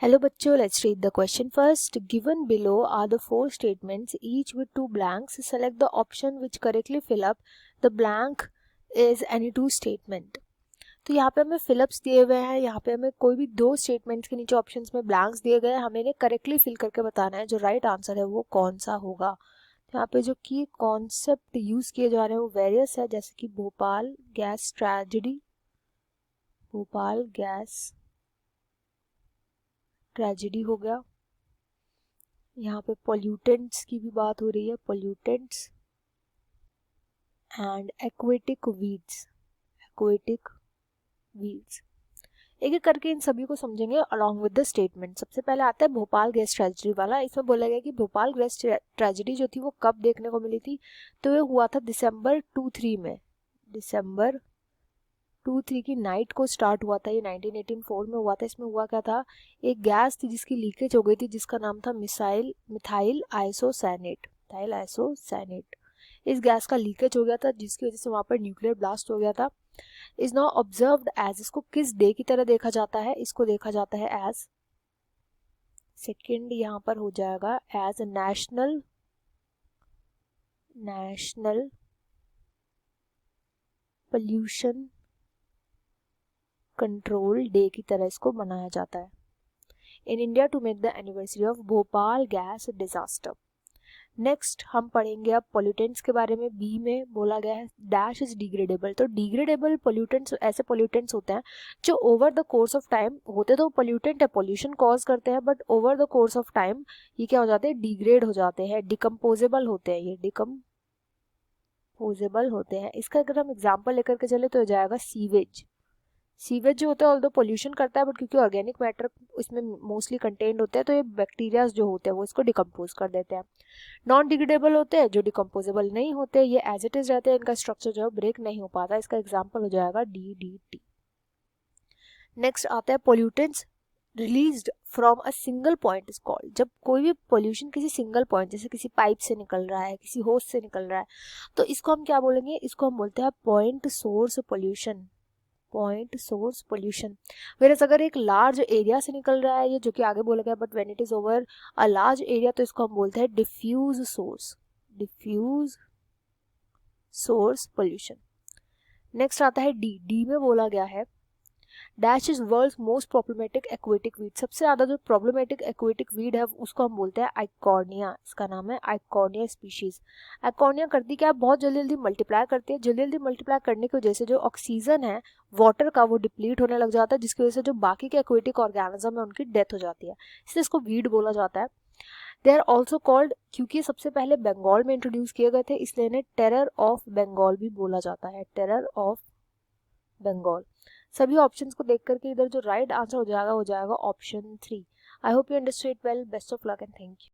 Hello बच्चों, let's read the question first. Given below are the four statements, each with two blanks. Select the option which correctly fill up the blank is any two statement. तो यहाँ पे हमें fill-ups दिए हुए हैं, यहाँ पे हमें कोई भी दो स्टेटमेंट्स के नीचे ऑप्शंस में ब्लैंक्स दिए गए हैं, हमें इन्हें करेक्टली फिल करके बताना है जो राइट आंसर है वो कौन सा होगा। यहाँ पे जो की कॉन्सेप्ट यूज किए जा रहे हैं वो वेरियस है, जैसे कि Bhopal gas tragedy, Bhopal gas tragedy हो गया। यहाँ पे पोल्यूटेंट्स की भी बात हो रही है, pollutants and aquatic weeds, aquatic weeds. एक एक करके इन सभी को समझेंगे अलॉन्ग विद द स्टेटमेंट। सबसे पहले आता है भोपाल गैस ट्रेजेडी वाला। इसमें बोला गया कि भोपाल गैस ट्रेजेडी जो थी वो कब देखने को मिली थी, तो ये हुआ था दिसंबर 23 में, दिसंबर 23 की नाइट को स्टार्ट हुआ था। ये 1984 में हुआ था। इसमें हुआ क्या था, एक गैस थी जिसकी लीकेज हो गई थी जिसका नाम था मिथाइल आइसोसाइनेट, मिथाइल आइसोसाइनेट। इस गैस का लीकेज हो गया था जिसकी वजह से वहां पर न्यूक्लियर ब्लास्ट हो गया था। इज नाउ ऑब्जर्व्ड एज, इसको किस डे की तरह देखा जाता है, इसको देखा जाता है एज, सेकेंड यहाँ पर हो जाएगा as national pollution control day की तरह इसको मनाया जाता है in India to make the anniversary of Bhopal gas disaster. Next हम पढ़ेंगे अब पोल्यूटेंट्स के बारे में। बी में बोला गया है डैश इज डिग्रेडेबल। तो डिग्रेडेबल पोल्यूटेंट्स ऐसे पोल्यूटेंट्स होते हैं जो over the course of time, होते तो पोल्यूटेंट है, पोल्यूशन कॉज करते हैं, but over the course of time ये क्या हो जाते हैं, डिग्रेड हो जाते हैं, डिकम्पोजेबल होते हैं, ये डिकम्पोजेबल होते हैं। इसका अगर हम एग्जाम्पल लेकर के चले तो हो जाएगा सीवेज। सीवेज जो होता है ऑल्दो पोल्यूशन करता है, बट क्योंकि ऑर्गेनिक मैटर इसमें मोस्टली कंटेन्ड होते हैं तो ये बैक्टीरियाज जो होते हैं वो इसको डिकम्पोज कर देते हैं। नॉन डिग्रेडेबल होते हैं जो डिकम्पोजेबल नहीं होते, ये एज इट इज रहते हैं, इनका स्ट्रक्चर जो है ब्रेक नहीं हो पाता। इसका एग्जाम्पल हो जाएगा DDT। नेक्स्ट आता है pollutants released from a single point is called. जब कोई भी पोल्यूशन किसी सिंगल पॉइंट, जैसे किसी पाइप से निकल रहा है, किसी होस से निकल रहा है, तो इसको हम क्या बोलेंगे, इसको हम बोलते हैं point source pollution, point source pollution. Versus अगर एक लार्ज एरिया से निकल रहा है, ये जो कि आगे बोला गया, but when it is over a large area तो इसको हम बोलते हैं डिफ्यूज सोर्स पोल्यूशन। नेक्स्ट आता है डी में बोला गया है dash is world's most problematic aquatic weed. सबसे ज्यादा जो प्रॉब्लमेटिक एक्वेटिक वीड है उसको हम बोलते हैं आइकॉर्निया। इसका नाम है आइकॉर्निया स्पीशीज। आइकॉर्निया करती क्या है, बहुत जल्दी जल्दी मल्टीप्लाई करती है। जल्दी जल्दी मल्टीप्लाई करने की वजह से जो ऑक्सीजन है वाटर का वो डिप्लीट होने लग जाता है, जिसकी वजह से जो बाकी के एक्वेटिक ऑर्गेनिज्म है उनकी डेथ हो जाती है, इसलिए इसको वीड बोला जाता है। दे आर ऑल्सो कॉल्ड, क्योंकि सबसे पहले बंगाल में इंट्रोड्यूस किए गए थे इसलिए इन्हें टेरर ऑफ बंगाल भी बोला जाता है, टेरर ऑफ बंगाल। सभी ऑप्शंस को देख करके इधर जो राइट आंसर हो जाएगा option 3। I hope you understood well. Best of luck and thank you.